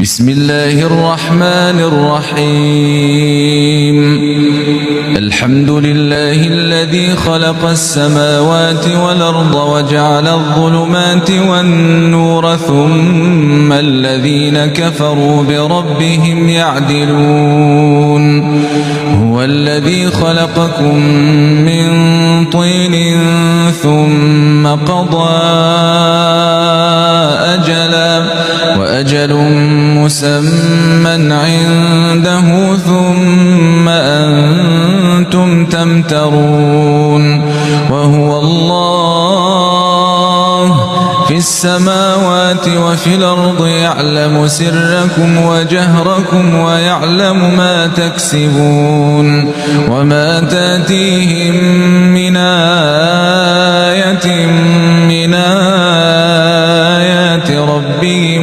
بسم الله الرحمن الرحيم الحمد لله الذي خلق السماوات والأرض وجعل الظلمات والنور ثم الذين كفروا بربهم يعدلون هو الذي خلقكم من طين ثم قضى أجلا وأجل مسمى عنده ثم أنتم تمترون وهو الله في السماوات وفي الأرض يعلم سركم وجهركم ويعلم ما تكسبون وما تأتيهم من آية من آيات ربهم